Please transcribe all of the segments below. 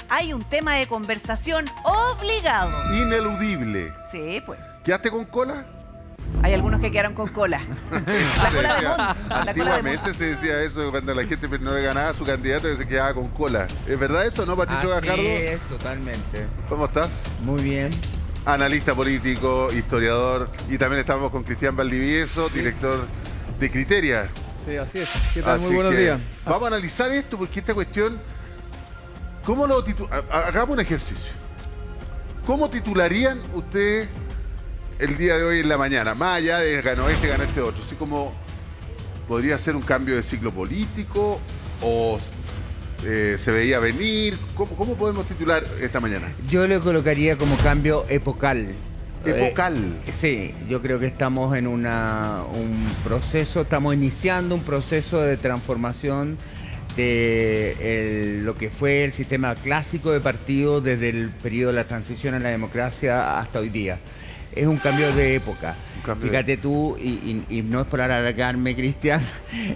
hay un tema de conversación obligado. Ineludible. Sí, pues. ¿Quedaste con cola? Hay algunos que quedaron con cola. La cola de Montt. La cola de Antiguamente Montt. se decía eso cuando la gente no le ganaba a su candidato, se quedaba con cola. ¿Es verdad eso, no, Patricio Así Gajardo? es, totalmente. ¿Cómo estás? Muy bien. Analista político, historiador, y también estamos con Cristian Valdivieso, director de Criteria. Sí, así es. ¿Qué tal? Así Muy buenos que días. Vamos a analizar esto porque esta cuestión, ¿cómo lo hagamos un ejercicio? ¿Cómo titularían ustedes el día de hoy en la mañana? Más allá de ganó este otro. Así como podría ser un cambio de ciclo político o se veía venir. ¿Cómo podemos titular esta mañana? Yo le colocaría como cambio epocal. Epocal. Sí, yo creo que estamos en un proceso, estamos iniciando un proceso de transformación de lo que fue el sistema clásico de partido desde el periodo de la transición a la democracia hasta hoy día. Es un cambio de época. Fíjate tú, y no es por alargarme, Cristian,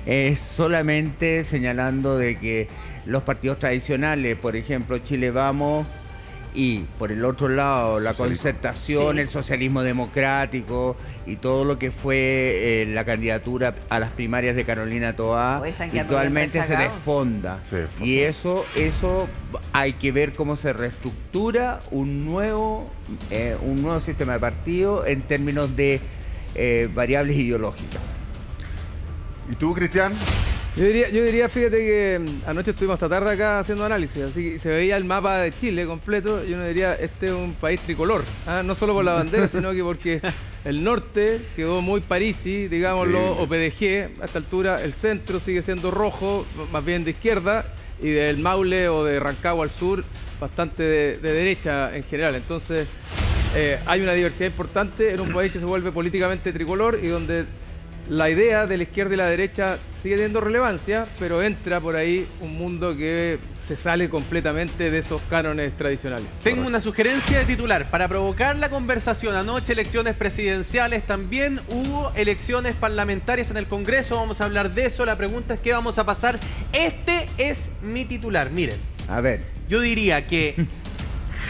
es solamente señalando de que los partidos tradicionales, por ejemplo, Chile Vamos, y por el otro lado la concertación, Sí. el socialismo democrático y todo lo que fue la candidatura a las primarias de Carolina Toá, Hoy están quedando virtualmente bien se rezagados. desfonda. Se desfonda. Y eso hay que ver cómo se reestructura un nuevo sistema de partido en términos de variables ideológicas. ¿Y tú, Cristian? Yo diría, fíjate que anoche estuvimos hasta tarde acá haciendo análisis, así que se veía el mapa de Chile completo y uno diría, este es un país tricolor, no solo por la bandera, sino que porque el norte quedó muy parisi, digámoslo, o PDG, a esta altura el centro sigue siendo rojo, más bien de izquierda, y del Maule o de Rancagua al sur, bastante de derecha en general. Entonces, hay una diversidad importante en un país que se vuelve políticamente tricolor y donde la idea de la izquierda y la derecha sigue teniendo relevancia, pero entra por ahí un mundo que se sale completamente de esos cánones tradicionales. Tengo una sugerencia de titular para provocar la conversación. Anoche elecciones presidenciales, también hubo elecciones parlamentarias en el Congreso. Vamos a hablar de eso. La pregunta es qué vamos a pasar. Este es mi titular. Miren, A ver, yo diría que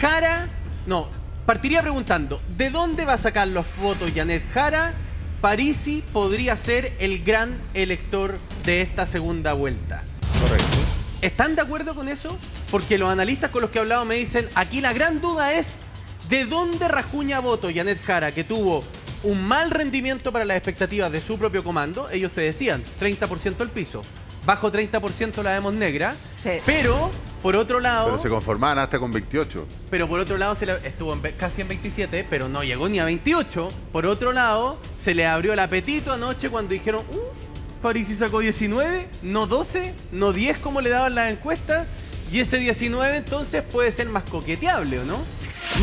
Jara... No, partiría preguntando, ¿de dónde va a sacar los votos Janet Jara? Parisi podría ser el gran elector de esta segunda vuelta. correcto. ¿Están de acuerdo con eso? Porque los analistas con los que he hablado me dicen, aquí la gran duda es ¿de dónde rajuña voto Janet Jara, que tuvo un mal rendimiento para las expectativas de su propio comando? Ellos te decían, 30% el piso, bajo 30% la vemos negra, Sí. pero por otro lado... Pero se conformaban hasta con 28. Pero por otro lado estuvo casi en 27, pero no llegó ni a 28. Por otro lado, se le abrió el apetito anoche cuando dijeron, Parisi sacó 19, no 12, no 10 como le daban las encuestas, y ese 19 entonces puede ser más coqueteable, ¿o no?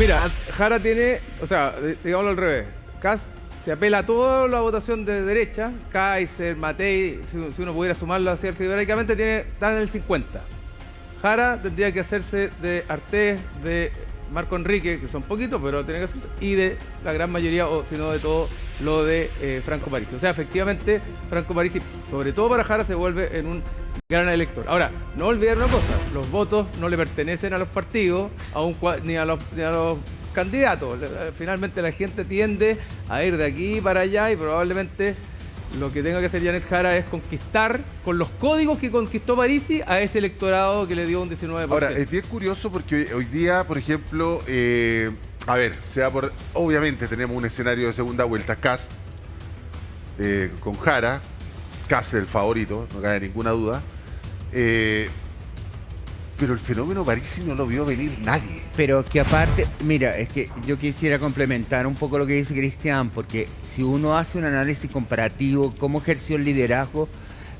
Mira, Jara tiene, o sea, digámoslo al revés, Kast se apela a toda la votación de derecha, Kaiser, Matei, si uno pudiera sumarlo así algebraicamente, está en el 50. Jara tendría que hacerse de Artés, de Marco Enrique, que son poquitos, pero tiene que hacerse, y de la gran mayoría, o si no de todo, lo de Franco Parisi. O sea, efectivamente, Franco Parisi, sobre todo para Jara, se vuelve en un gran elector. Ahora, no olvidar una cosa, los votos no le pertenecen a los partidos, ni a los candidatos. Finalmente la gente tiende a ir de aquí para allá y probablemente lo que tenga que hacer Janet Jara es conquistar con los códigos que conquistó Parisi a ese electorado que le dio un 19%. Ahora, es bien curioso porque hoy día, por ejemplo, a ver, obviamente tenemos un escenario de segunda vuelta, Kast con Jara, Kast el favorito, no cabe ninguna duda. Pero el fenómeno Parisi no lo vio venir nadie. Pero que aparte, mira, es que yo quisiera complementar un poco lo que dice Cristian, porque si uno hace un análisis comparativo, cómo ejerció el liderazgo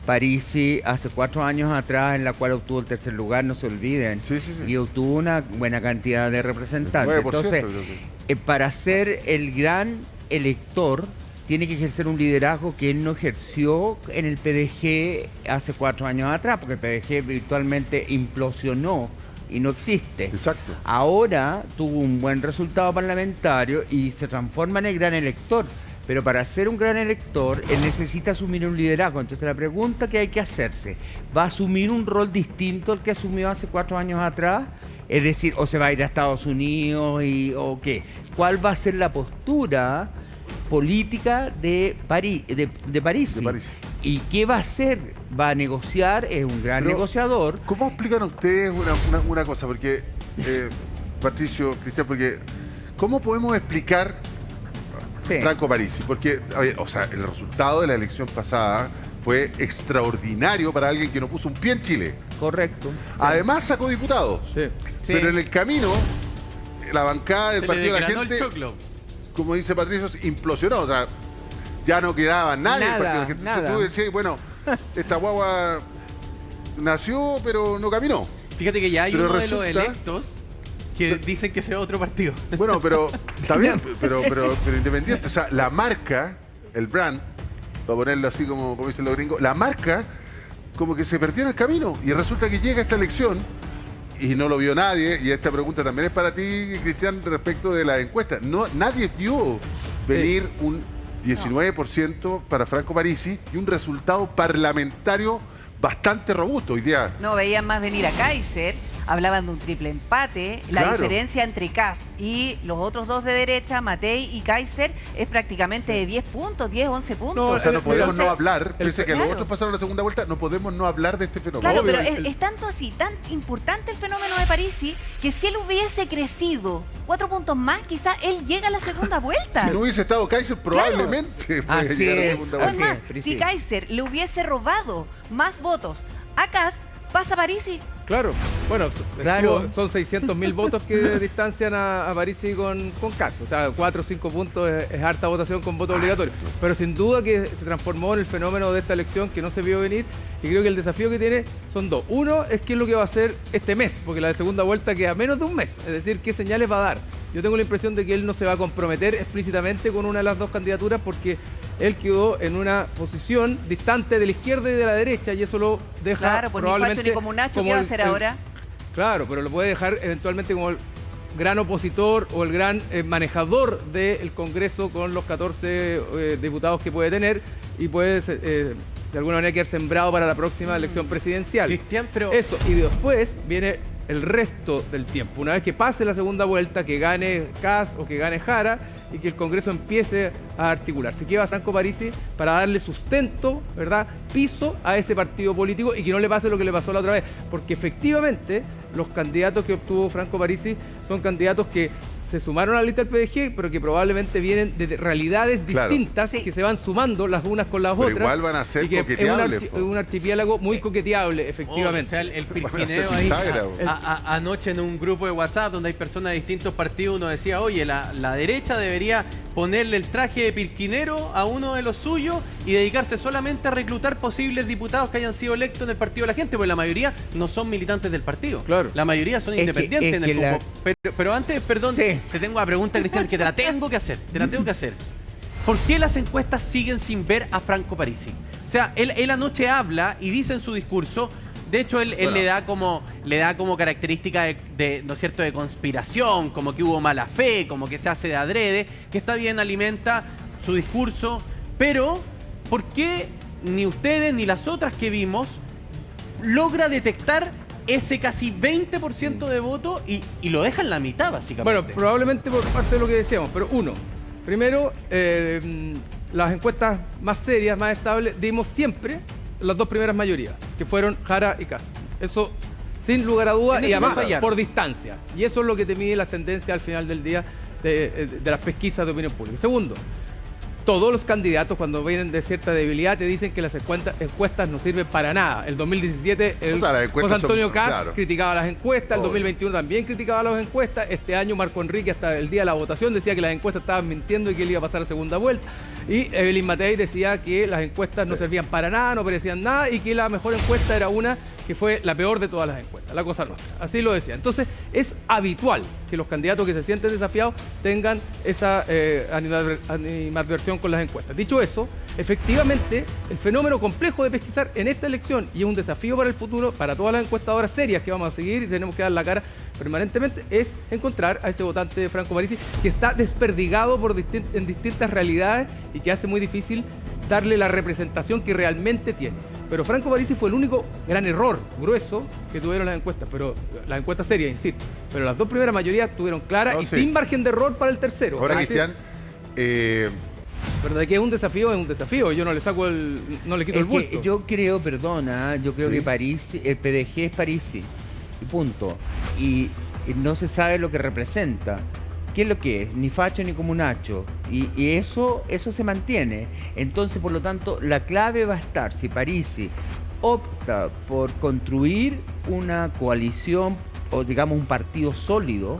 Parisi hace 4 años atrás, en la cual obtuvo el tercer lugar, no se olviden, Sí. y obtuvo una buena cantidad de representantes. 9%, Entonces, creo que. para ser el gran elector, tiene que ejercer un liderazgo que él no ejerció en el PDG hace 4 años atrás, porque el PDG virtualmente implosionó y no existe. Exacto. Ahora tuvo un buen resultado parlamentario y se transforma en el gran elector. Pero para ser un gran elector, él necesita asumir un liderazgo. Entonces la pregunta que hay que hacerse, ¿va a asumir un rol distinto al que asumió hace 4 años atrás? Es decir, o se va a ir a Estados Unidos o qué. ¿Cuál va a ser la postura política de París? De París. ¿Y qué va a hacer? ¿Va a negociar? Es un gran negociador. ¿Cómo explican ustedes una cosa? Porque, Patricio, Cristian, porque ¿cómo podemos explicar Franco Parisi? Porque, a ver, o sea, el resultado de la elección pasada fue extraordinario para alguien que no puso un pie en Chile. Correcto. Además sacó diputados. Sí. Pero en el camino, la bancada del Partido de la Gente, como dice Patricio, implosionó. O sea, ya no quedaba nadie. Nada, Entonces nada. tú decías, bueno, esta guagua nació, pero no caminó. Fíjate que ya hay Pero uno de los resulta- electos que dicen que sea otro partido. Bueno, pero está bien, pero independiente. O sea, la marca, el brand, para ponerlo así como dicen los gringos, la marca como que se perdió en el camino. Y resulta que llega esta elección y no lo vio nadie. Y esta pregunta también es para ti, Cristian, respecto de la encuesta. No, nadie vio venir un 19% para Franco Parisi y un resultado parlamentario bastante robusto hoy día. No, veían más venir a Kaiser, hablaban de un triple empate. La Claro. diferencia entre Kast y los otros dos de derecha, Matei y Kaiser, es prácticamente de 10 puntos, 10, 11 puntos. No, O sea, no podemos Entonces, no hablar, pese a que los claro. otros pasaron la segunda vuelta, no podemos no hablar de este fenómeno. Claro, Obvio, pero es tanto así, tan importante el fenómeno de Parisi, que si él hubiese crecido 4 puntos más, quizá él llega a la segunda vuelta. Si no hubiese estado Kaiser, probablemente puede Así llegar a la es. segunda O vuelta. es más, Así es, si sí. Kaiser le hubiese robado más votos a Kast, pasa Parisi. Claro, bueno, Claro. son 600.000 votos que distancian a Parisi con Kast. O sea, 4 o 5 puntos es harta votación con voto obligatorio. Pero sin duda que se transformó en el fenómeno de esta elección que no se vio venir. Y creo que el desafío que tiene son dos. Uno es qué es lo que va a hacer este mes, porque la de segunda vuelta queda menos de un mes. Es decir, qué señales va a dar. Yo tengo la impresión de que él no se va a comprometer explícitamente con una de las dos candidaturas porque él quedó en una posición distante de la izquierda y de la derecha y eso lo deja Claro, pues ni probablemente Facho ni como Nacho, ¿qué va a hacer ahora? Claro, pero lo puede dejar eventualmente como el gran opositor o el gran manejador del Congreso con los 14 diputados que puede tener y puede de alguna manera quedar sembrado para la próxima elección presidencial. Cristian, pero Eso, y después viene el resto del tiempo. Una vez que pase la segunda vuelta, que gane Kast o que gane Jara y que el Congreso empiece a articularse. ¿Qué va a Franco Parisi para darle sustento, verdad, piso a ese partido político y que no le pase lo que le pasó la otra vez? Porque efectivamente los candidatos que obtuvo Franco Parisi son candidatos que se sumaron a la lista del PDG, pero que probablemente vienen de realidades Claro. distintas Sí. que se van sumando las unas con las Pero otras. igual van a ser y que coqueteables, es po. un archipiélago muy coqueteable, o efectivamente. sea, el Van a pirquineo ser ahí. bisagra, bo. Anoche en un grupo de WhatsApp donde hay personas de distintos partidos, uno decía, oye, la derecha debería ponerle el traje de pirquinero a uno de los suyos y dedicarse solamente a reclutar posibles diputados que hayan sido electos en el Partido de la Gente, porque la mayoría no son militantes del partido. Claro. La mayoría son Es que- independientes es en el que la- fútbol. Pero antes, perdón, Sí. te tengo una pregunta, Cristian, que te la tengo que hacer. Te la tengo que hacer. ¿Por qué las encuestas siguen sin ver a Franco Parisi? O sea, él anoche habla y dice en su discurso, de hecho él Bueno. le da como característica de, ¿no es cierto?, de conspiración, como que hubo mala fe, como que se hace de adrede, que está bien, alimenta su discurso, pero ¿por qué ni ustedes ni las otras que vimos logra detectar ese casi 20% de voto y lo deja en la mitad, básicamente? Bueno, probablemente por parte de lo que decíamos, pero primero, las encuestas más serias, más estables, dimos siempre las dos primeras mayorías, que fueron Jara y Kast. Eso sin lugar a dudas En y eso no además fallaron. por distancia. Y eso es lo que te mide las tendencias al final del día de las pesquisas de opinión pública. Segundo, todos los candidatos cuando vienen de cierta debilidad te dicen que las encuestas no sirven para nada. El 2017 el O sea, las encuestas José Antonio son- Kast claro. criticaba las encuestas, el Obvio. 2021 también criticaba las encuestas, este año Marco Enrique hasta el día de la votación decía que las encuestas estaban mintiendo y que él iba a pasar a segunda vuelta, y Evelyn Matei decía que las encuestas no servían para nada, no parecían nada y que la mejor encuesta era una que fue la peor de todas las encuestas, la Cosa Nostra. Así lo decía. Entonces es habitual que los candidatos que se sienten desafiados tengan esa animadversión con las encuestas. Dicho eso, efectivamente el fenómeno complejo de pesquisar en esta elección, y es un desafío para el futuro, para todas las encuestadoras serias que vamos a seguir y tenemos que dar la cara permanentemente, es encontrar a ese votante de Franco Parisi que está desperdigado en distintas realidades y que hace muy difícil darle la representación que realmente tiene. Pero Franco Parisi fue el único gran error grueso que tuvieron las encuestas, pero las encuestas serias, insisto. Pero las dos primeras mayorías tuvieron claras y sin margen de error para el tercero. Ahora, Así- Cristian, Pero de que es un desafío, yo no le saco no le quito Es el bulto. que yo creo, perdona, yo creo Sí. que Parisi, el PDG es Parisi, y punto. Y no se sabe lo que representa. ¿Qué es lo que es? Ni facho ni comunacho. Y eso se mantiene. Entonces, por lo tanto, la clave va a estar si Parisi opta por construir una coalición o digamos un partido sólido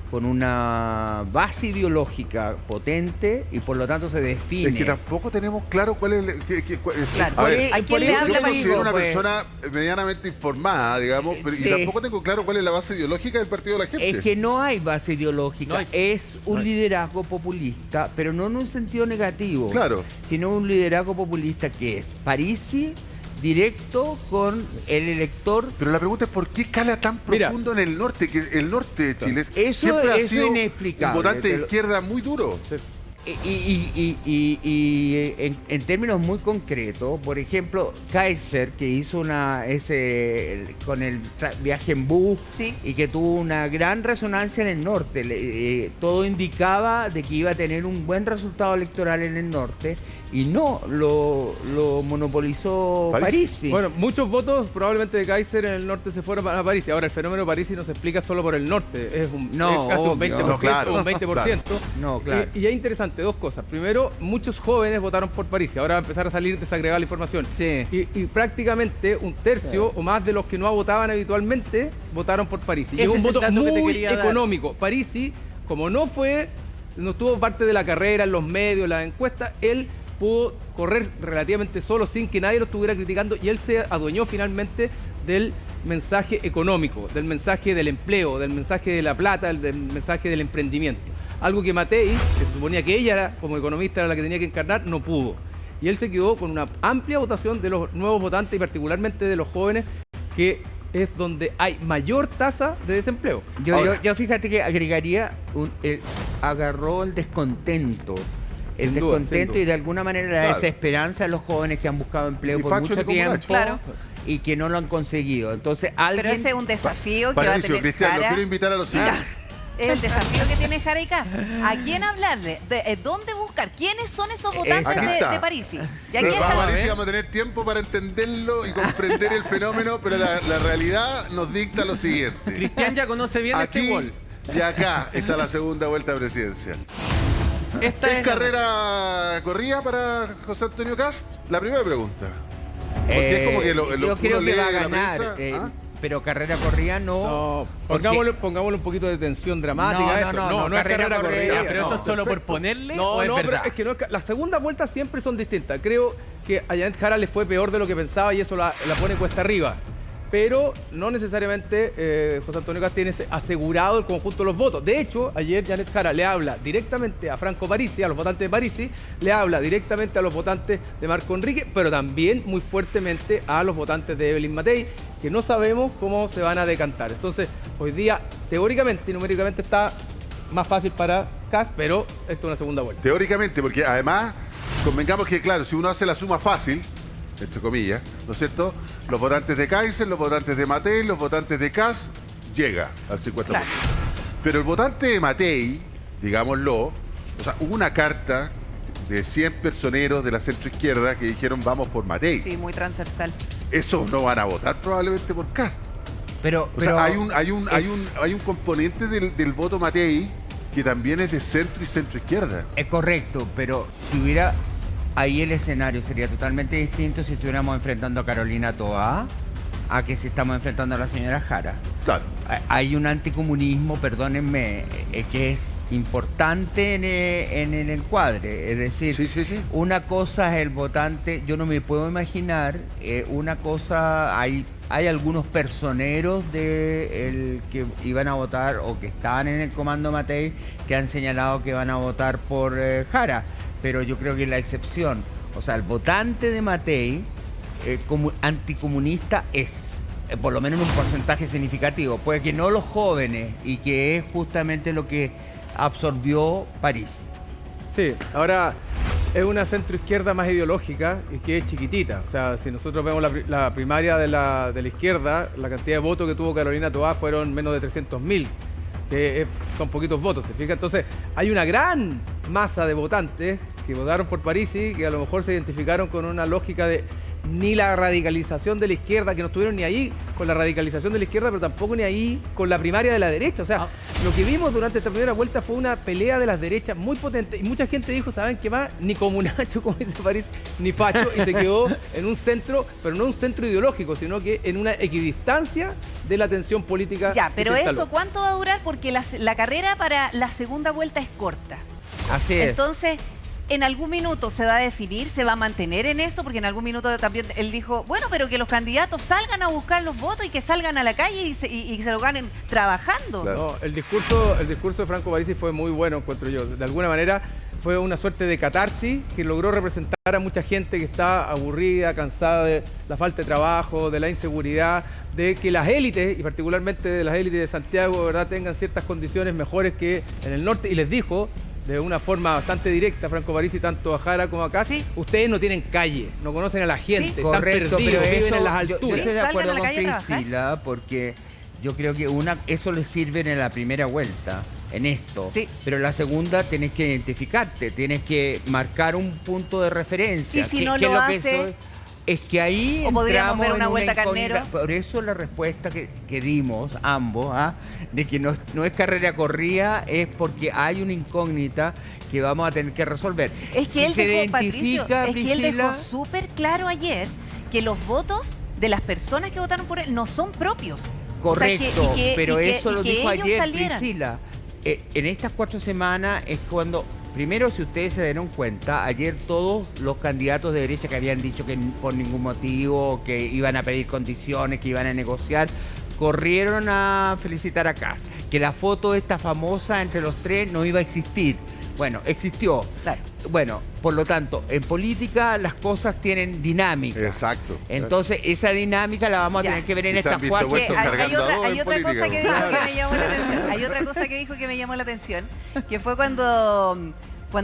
con una base ideológica potente y por lo tanto se define. es que tampoco tenemos claro cuál es... Claro. A ver, ¿A quién le yo habla me Parisi? considero una Pues. persona medianamente informada, digamos, pero, y Sí. tampoco tengo claro cuál es la base ideológica del Partido de la Gente. Es que no hay base ideológica, No hay. es un No hay. liderazgo populista, pero no en un sentido negativo, Claro. sino un liderazgo populista que es Parisi directo con el elector. Pero la pregunta es ¿por qué cala tan Mira. profundo en el norte? Que el norte de Chile Eso- siempre ha eso sido es un inexplicable, votante de te lo- izquierda muy duro. Y en términos muy concretos, por ejemplo, Kaiser, que hizo con el viaje en bus Sí. y que tuvo una gran resonancia en el norte, todo indicaba de que iba a tener un buen resultado electoral en el norte y no, lo monopolizó Parisi. Bueno, muchos votos probablemente de Kaiser en el norte se fueron a Parisi. Ahora, el fenómeno Parisi no se explica solo por el norte, es No, casi un obvio. 20%, No, claro, un 20%. No, claro. Y es interesante, dos cosas. Primero, muchos jóvenes votaron por Parisi. Ahora va a empezar a salir desagregada la información. Sí. Y prácticamente un tercio o más de los que no votaban habitualmente votaron por Parisi. Y Ese es un es el voto dato que te muy quería dar. económico. Parisi, como no estuvo parte de la carrera en los medios, las encuestas, él pudo correr relativamente solo sin que nadie lo estuviera criticando y él se adueñó finalmente del mensaje económico, del mensaje del empleo, del mensaje de la plata, del mensaje del emprendimiento. Algo que Matei, que se suponía que ella era, como economista, era la que tenía que encarnar, no pudo. Y él se quedó con una amplia votación de los nuevos votantes y particularmente de los jóvenes, que es donde hay mayor tasa de desempleo. Yo fíjate que agregaría, agarró el descontento. El Sin duda, descontento sin duda. y de alguna manera la Claro. desesperanza de los jóvenes que han buscado empleo Ni por facho mucho ni tiempo comunacho. Claro. y que no lo han conseguido. Entonces alguien... Pero ese es un desafío que va a Patricio, tener Cristian, lo Jara. quiero invitar a los siguiente. Es el desafío que tiene Jara y Kass. ¿A quién hablarle? ¿Dónde buscar? ¿Quiénes son esos votantes Aquí está. de Parisi? Y aquí Pero está. vamos a ver si vamos a tener tiempo para entenderlo y comprender el fenómeno, pero la realidad nos dicta lo siguiente. Cristian ya conoce bien este Aquí gol. y acá está la segunda vuelta presidencial. Esta ¿Es es carrera corrida para José Antonio Cast? La primera pregunta. Porque es como que yo uno creo que lee va a la ganar, prensa, ¿ah? pero carrera corrida no. No, porque- pongámosle un poquito de tensión dramática. No, a esto. no, es carrera corrida. Ya, pero no. eso es solo por ponerle No, o es no, pero verdad. es que no, las segundas vueltas siempre son distintas. Creo que a Janet Jara le fue peor de lo que pensaba y eso la pone cuesta arriba. Pero no necesariamente José Antonio Cast tiene asegurado el conjunto de los votos. De hecho, ayer Janet Jara le habla directamente a Franco Parisi, a los votantes de Parisi, le habla directamente a los votantes de Marco Enrique, pero también muy fuertemente a los votantes de Evelyn Matei, que no sabemos cómo se van a decantar. Entonces, hoy día, teóricamente y numéricamente está más fácil para Cast, pero esto es una segunda vuelta. Teóricamente, porque además, convengamos que, claro, si uno hace la suma fácil, entre comillas, ¿no es cierto? Los votantes de Kaiser, los votantes de Matei, los votantes de Cast, llega al 50%. Claro. Pero el votante de Matei, digámoslo, o sea, hubo una carta de 100 personeros de la centroizquierda que dijeron vamos por Matei. Sí, muy transversal. Esos no van a votar probablemente por Cast. Pero, O sea, hay un componente del voto Matei que también es de centro y centroizquierda. Es correcto, pero si hubiera... Ahí el escenario sería totalmente distinto si estuviéramos enfrentando a Carolina Toá a que si estamos enfrentando a la señora Jara. Claro. Hay un anticomunismo, perdónenme, que es importante en el encuadre. Es decir, Sí. una cosa es el votante, yo no me puedo imaginar, una cosa, hay algunos personeros que iban a votar o que estaban en el comando Matei que han señalado que van a votar por Jara, pero yo creo que es la excepción. O sea, el votante de Matei como anticomunista es, por lo menos en un porcentaje significativo, puede que no los jóvenes, y que es justamente lo que absorbió París. Sí, ahora es una centroizquierda más ideológica y que es chiquitita. O sea, si nosotros vemos la primaria de la izquierda, la cantidad de votos que tuvo Carolina Toá fueron menos de 300.000, que son poquitos votos, ¿te fijas? Entonces, hay una gran masa de votantes que votaron por Parisi, que a lo mejor se identificaron con una lógica de ni la radicalización de la izquierda, que no estuvieron ni ahí con la radicalización de la izquierda, pero tampoco ni ahí con la primaria de la derecha. O sea, lo que vimos durante esta primera vuelta fue una pelea de las derechas muy potente. Y mucha gente dijo, ¿saben qué más? Ni comunacho, como dice París, ni facho. Y se quedó en un centro, pero no un centro ideológico, sino que en una equidistancia de la tensión política. Ya, pero que se instaló. eso, ¿cuánto va a durar? Porque la carrera para la segunda vuelta es corta. Así es. Entonces, en algún minuto se va a definir, se va a mantener en eso, porque en algún minuto también él dijo, bueno, pero que los candidatos salgan a buscar los votos y que salgan a la calle y se lo ganen trabajando. No, el discurso de Franco Parisi fue muy bueno, encuentro yo. De alguna manera fue una suerte de catarsis que logró representar a mucha gente que está aburrida, cansada de la falta de trabajo, de la inseguridad, de que las élites, y particularmente de las élites de Santiago, ¿verdad?, tengan ciertas condiciones mejores que en el norte. Y les dijo de una forma bastante directa, Franco Parisi, tanto a Jara como a Kass, ustedes no tienen calle, no conocen a la gente, Sí. están Correcto, perdidos, pero viven eso, en las yo alturas. estoy de Salgan acuerdo a la con calle a trabajar. Priscila, porque yo creo que eso les sirve en la primera vuelta, en esto. Sí. Pero en la segunda tenés que identificarte, tienes que marcar un punto de referencia. Y si ¿Qué- no qué lo es que hace? es que ahí O podríamos entramos ver en una vuelta incógnita. Carnero. Por eso la respuesta que dimos ambos, de que no es carrera corrida, es porque hay una incógnita que vamos a tener que resolver. Es que Si él se dejó, Patricio, identifica, es que él Priscila, dejó súper claro ayer que los votos de las personas que votaron por él no son propios. O sea, correcto, pero eso lo que dijo ellos ayer salieran. Priscila. En estas 4 semanas es cuando, primero, si ustedes se dieron cuenta, ayer todos los candidatos de derecha que habían dicho que por ningún motivo, que iban a pedir condiciones, que iban a negociar, corrieron a felicitar a Kass. Que la foto esta famosa entre los tres no iba a existir. Bueno, existió. Claro. Bueno, por lo tanto, en política las cosas tienen dinámica. Exacto. Entonces, esa dinámica la vamos a Ya. tener que ver en Y se han estas visto 4 vueltos Hay cargando a otra, dos hay en otra cosa que política. dijo que me llamó la atención. Hay otra cosa que dijo que me llamó la atención, que fue cuando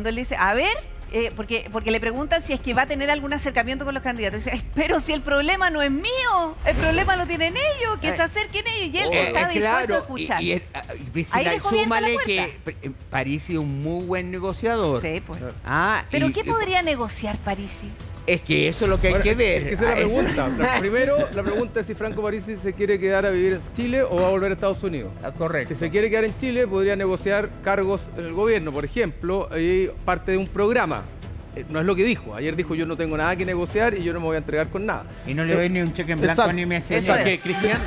él dice, a ver, porque le preguntan si es que va a tener algún acercamiento con los candidatos. Dice, pero si el problema no es mío, el problema lo tienen ellos, que se acerquen ellos. Y él está dispuesto a escuchar. Priscila, Ahí dejó abierta la súmale puerta. que Parisi es un muy buen negociador. Sí, pues. ¿Pero ¿Qué podría negociar Parisi? Es que eso es lo que hay Bueno, que ver. Es que esa es la pregunta. Primero, la pregunta es si Franco Parisi se quiere quedar a vivir en Chile o va a volver a Estados Unidos. Correcto. Si se quiere quedar en Chile, podría negociar cargos en el gobierno, por ejemplo, y parte de un programa. No es lo que dijo. Ayer dijo, yo no tengo nada que negociar y yo no me voy a entregar con nada. Y no le doy ni un cheque en blanco Exacto. ni me hace Eso nada. es. Que Cristian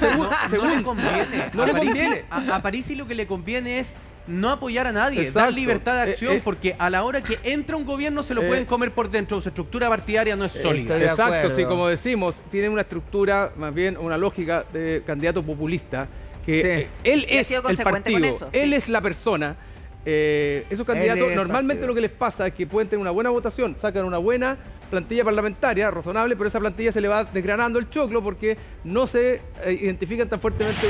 no le conviene. No A le Parisi- conviene. A Parisi lo que le conviene es no apoyar a nadie, Exacto. dar libertad de acción, Es- porque a la hora que entra un gobierno se lo pueden comer por dentro, su estructura partidaria no es sólida. Estoy de Exacto, acuerdo. sí, como decimos, tiene una estructura, más bien una lógica de candidato populista, que Sí. él Y ha es sido el consecuente con partido, eso, él sí. es la persona. Esos Él candidatos, es el normalmente partido. lo que les pasa es que pueden tener una buena votación, sacan una buena plantilla parlamentaria, razonable, pero esa plantilla se le va desgranando el choclo porque no se identifican tan fuertemente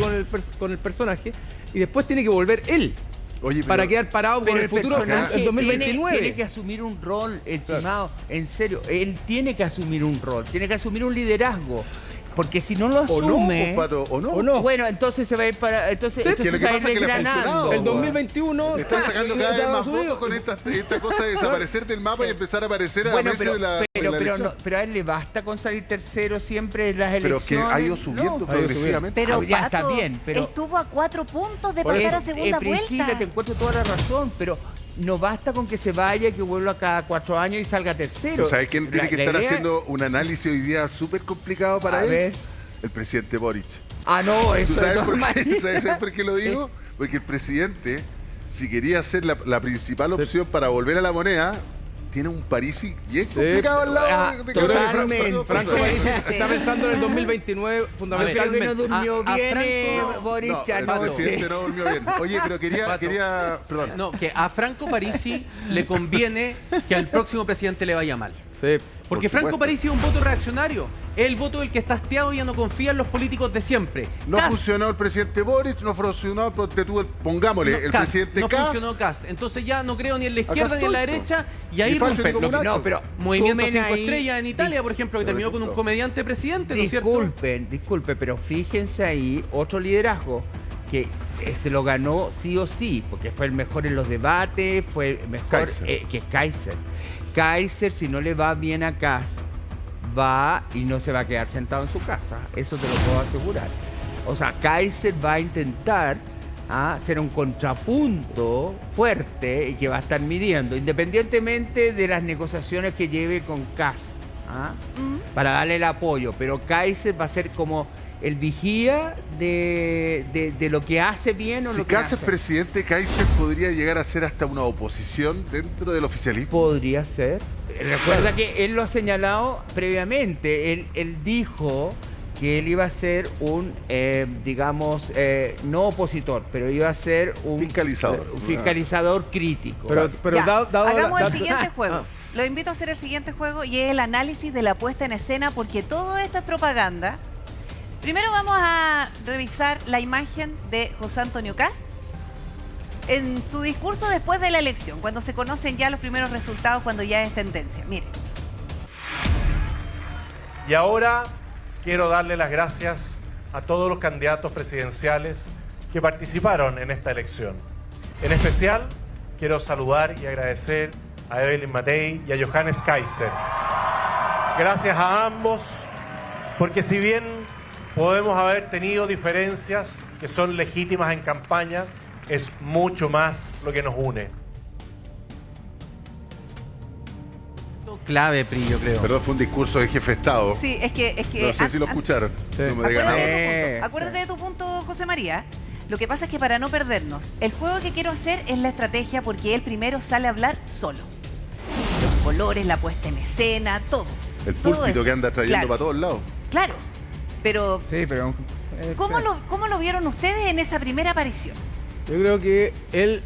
con el personaje y después tiene que volver él. Oye, para pero- quedar parado Pero con el el futuro personaje en 2029. tiene que asumir un rol, estimado, en serio. Él tiene que asumir un rol, tiene que asumir un liderazgo. Porque si no lo ¿O no, asume... Pato? ¿O no? ¿O no? Bueno, entonces se va a ir para... Entonces, Sí, esto que lo se que va a ir pasa es que le ha desgranando. funcionado. El 2021 Le están sacando cada vez más Estados Unidos. votos con esta cosa de desaparecer del mapa y empezar a aparecer a Bueno, la mesa de la elección. pero a él le basta con salir tercero siempre en las Pero elecciones. que ha ido subiendo No. progresivamente. Pero ya está Pato, bien, pero- estuvo a 4 puntos de Por pasar eso, a segunda Priscila, vuelta. te encuentro toda la razón, pero no basta con que se vaya y que vuelva cada 4 años y salga tercero. ¿Tú sabes quién tiene que La estar idea- haciendo un análisis hoy día súper complicado para A él? ver. El presidente Boric. Ah, no, eso ¿Tú es sabes por normal. qué? ¿Sabes por qué lo digo? Porque el presidente, si quería ser la principal opción para volver a la moneda, tiene un Parisi bien complicado al lado Ah, de Yo creo que Totalmente. Franco Parisi está pensando en el 2029 Yo creo que fundamentalmente. no durmió A bien Franco- Boric No, el anoche. presidente no durmió bien. Oye, pero quería, perdón. No, que a Franco Parisi le conviene que al próximo presidente le vaya mal. Sí. Porque Por Franco supuesto. Parisi es un voto reaccionario. Es el voto del que está hastiado y ya no confía en los políticos de siempre. No Kast, funcionó el presidente Boric, no funcionó, pongámosle, no, el Kast, presidente no Kast. funcionó Kast. Entonces ya no creo ni en la Acá izquierda ni en la estoy, po. derecha. Y ahí Ni facho rompen. ni Lo que- comunacho. No, pero Movimiento sumen 5 ahí- Estrellas en Italia, por ejemplo, que terminó con un comediante presidente, ¿no es cierto? Disculpen, pero fíjense ahí otro liderazgo que se lo ganó sí o sí, porque fue el mejor en los debates, fue el mejor Kaiser. que es Kaiser. Kaiser, si no le va bien a Kast, va y no se va a quedar sentado en su casa, eso te lo puedo asegurar. O sea, Kaiser va a intentar hacer un contrapunto fuerte y que va a estar midiendo, independientemente de las negociaciones que lleve con Kast, para darle el apoyo, pero Kaiser va a ser como el vigía de lo que hace bien o Si lo que Kast es hace. presidente, Kaiser podría llegar a ser hasta una oposición dentro del oficialismo. Podría ser. Recuerda que él lo ha señalado previamente. Él dijo que él iba a ser un, digamos, no opositor, pero iba a ser un Fiscalizador. un fiscalizador crítico. Pero Ya, dado hagamos la- el siguiente juego. Ah. Los invito a hacer el siguiente juego y es el análisis de la puesta en escena, porque todo esto es propaganda. Primero vamos a revisar la imagen de José Antonio Kast en su discurso después de la elección, cuando se conocen ya los primeros resultados, cuando ya es tendencia. Miren. Y ahora quiero darle las gracias a todos los candidatos presidenciales que participaron en esta elección. En especial, quiero saludar y agradecer a Evelyn Matei y a Johannes Kaiser. Gracias a ambos, porque si bien podemos haber tenido diferencias que son legítimas en campaña, es mucho más lo que nos une. Clave, Pri, yo creo. Perdón, fue un discurso de jefe de Estado. Sí, es que No sé si lo escucharon. Sí. No me digan nada. Acuérdate de tu punto, José María. Lo que pasa es que para no perdernos, el juego que quiero hacer es la estrategia, porque él primero sale a hablar solo. Los colores, la puesta en escena, todo. El Todo púlpito eso. que anda trayendo Claro, para todos lados. Claro, pero Sí, pero ¿cómo lo vieron ustedes en esa primera aparición? Yo creo que él,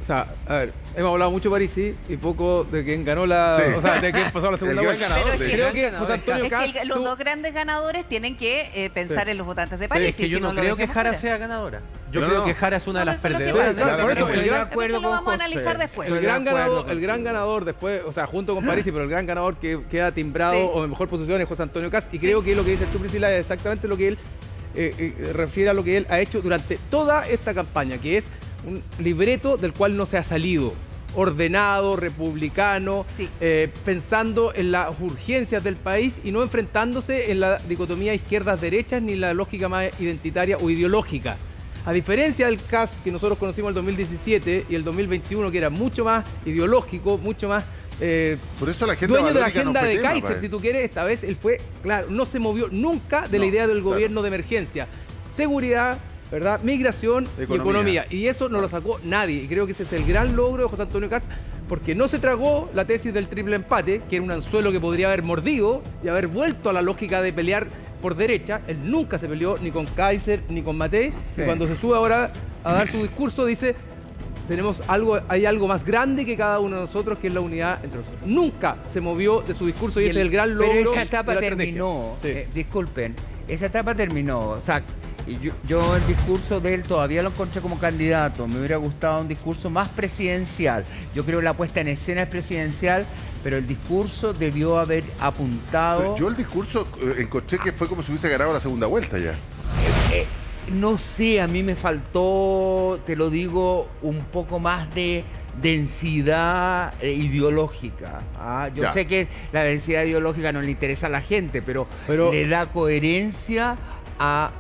o sea, a ver, hemos hablado mucho de Parisi y poco de quién ganó la, Sí. o sea, de quién pasó a la segunda El gran vuelta. ganador, Pero es de que- hecho. Creo que José Antonio Es Kast que los tuvo- dos grandes ganadores tienen que pensar Sí. en los votantes de Sí, París. Es que yo no lo creo que dejamos Jara fuera. sea ganadora. Yo No, creo no. que Jara es una de No, las eso es lo que perdedoras. pasa. Claro, por eso, Estoy el de gran- acuerdo Eso lo con vamos a José. analizar después. El Estoy de gran, acuerdo ganador, con el gran ganador después, o sea, junto con Parisi, pero el gran ganador que queda timbrado Sí. o en mejor posición es José Antonio Kast. Y creo que lo que dice tú, Priscila, es exactamente lo que él refiere a lo que él ha hecho durante toda esta campaña, que es un libreto del cual no se ha salido. Ordenado, republicano, Sí. pensando en las urgencias del país y no enfrentándose en la dicotomía izquierdas-derechas ni la lógica más identitaria o ideológica. A diferencia del Kast que nosotros conocimos el 2017 y el 2021, que era mucho más ideológico, mucho más Por eso la agenda dueño de la valórica no agenda fue de tema, Kaiser, para si él. tú quieres, esta vez él fue, claro, no se movió nunca de la No, idea del claro. gobierno de emergencia. Seguridad, ¿verdad? Migración y Economía. economía. Y eso no lo sacó nadie. Y creo que ese es el gran logro de José Antonio Kast, porque no se tragó la tesis del triple empate, que era un anzuelo que podría haber mordido y haber vuelto a la lógica de pelear por derecha. Él nunca se peleó ni con Kaiser ni con Matei. Sí. Y cuando se sube ahora a dar su discurso, dice: hay algo más grande que cada uno de nosotros, que es la unidad entre nosotros. Nunca se movió de su discurso y ese es el gran logro. Pero esa de etapa la estrategia. terminó. Sí. Disculpen, esa etapa terminó. O sea, yo el discurso de él todavía lo encontré como candidato. Me hubiera gustado un discurso más presidencial. Yo creo que la puesta en escena es presidencial, pero el discurso debió haber apuntado. Pero yo el discurso encontré que fue como si hubiese ganado la segunda vuelta ya. No sé, a mí me faltó, te lo digo, un poco más de densidad ideológica. Yo Ya. sé que la densidad ideológica no le interesa a la gente, pero le da coherencia a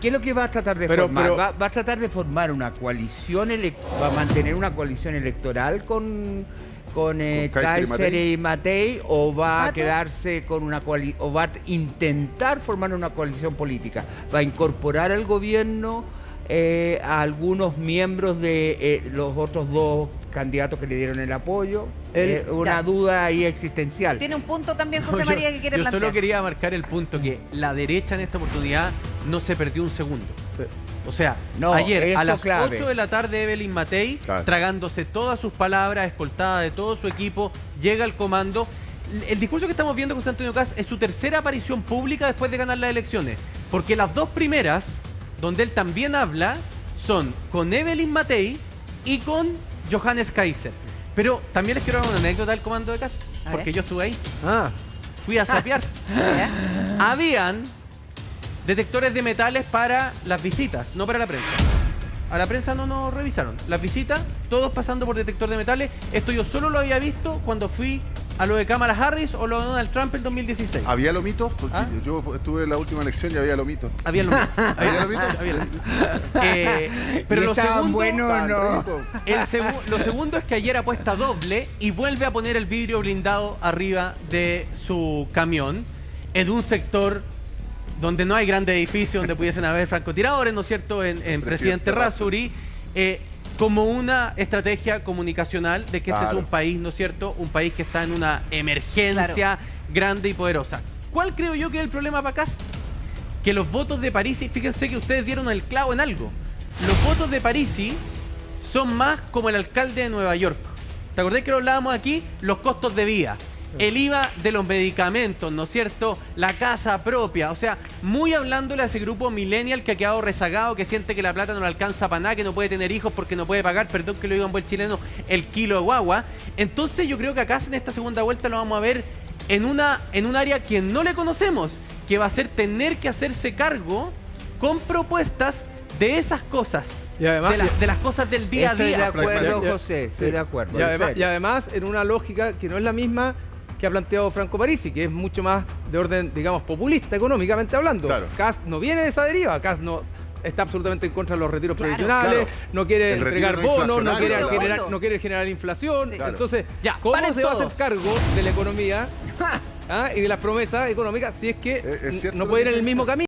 qué es lo que va a tratar de formar. Va a tratar de formar una coalición, va a mantener una coalición electoral con Kaiser y Matei, o va a ¿Pato? quedarse con una o va a intentar formar una coalición política, va a incorporar al gobierno a algunos miembros de los otros dos candidatos que le dieron el apoyo. Una Ya. duda ahí existencial. Tiene un punto también José Yo- María que quiere yo plantear. solo quería marcar el punto que la derecha en esta oportunidad no se perdió un segundo. Sí. O sea, No, ayer a eso las clave. 8 de la tarde Evelyn Matei, Claro. tragándose todas sus palabras, escoltada de todo su equipo, llega al comando. el discurso que estamos viendo con José Antonio Kast es su tercera aparición pública después de ganar las elecciones. Porque las dos primeras, donde él también habla, son con Evelyn Matei y con Johannes Kaiser. Pero también les quiero dar una anécdota del comando de Kast, porque yo estuve ahí. Fui a sapear. Habían detectores de metales para las visitas, no para la prensa. A la prensa no nos revisaron. Las visitas, todos pasando por detector de metales. Esto yo solo lo había visto cuando fui a lo de Kamala Harris o lo de Donald Trump en 2016. ¿Había lomitos? Porque yo estuve en la última elección y había lomitos. Había lomitos. ¿Había lomitos? Había lomitos. Pero lo segundo, bueno o no. lo segundo es que ayer apuesta doble y vuelve a poner el vidrio blindado arriba de su camión en un sector donde no hay grandes edificios donde pudiesen haber francotiradores, ¿no es cierto?, en Presidente Errázuriz, como una estrategia comunicacional de que este es un país, ¿no es cierto?, un país que está en una emergencia grande y poderosa. ¿Cuál creo yo que es el problema para Kast? Que los votos de Parisi, fíjense que ustedes dieron el clavo en algo, los votos de Parisi son más como el alcalde de Nueva York. ¿Te acordás que lo hablábamos aquí? Los costos de vida. El IVA de los medicamentos, ¿no es cierto? La casa propia, o sea, muy hablándole a ese grupo millennial que ha quedado rezagado, que siente que la plata no le alcanza para nada, que no puede tener hijos porque no puede pagar, perdón que lo diga un buen chileno, el kilo de guagua. Entonces yo creo que acá en esta segunda vuelta lo vamos a ver en un área que no le conocemos, que va a ser tener que hacerse cargo con propuestas de esas cosas. Y además, de las cosas del día a día. Estoy de acuerdo, José, estoy de acuerdo. Y además en una lógica que no es la misma que ha planteado Franco Parisi, que es mucho más de orden, digamos, populista, económicamente hablando. Claro. Kast no viene de esa deriva, Kast no está absolutamente en contra de los retiros previsionales, no quiere entregar bonos, no quiere generar inflación. Sí. Claro. Entonces, ¿cómo se va a hacer cargo de la economía y de las promesas económicas si es que no puede ir en el mismo camino?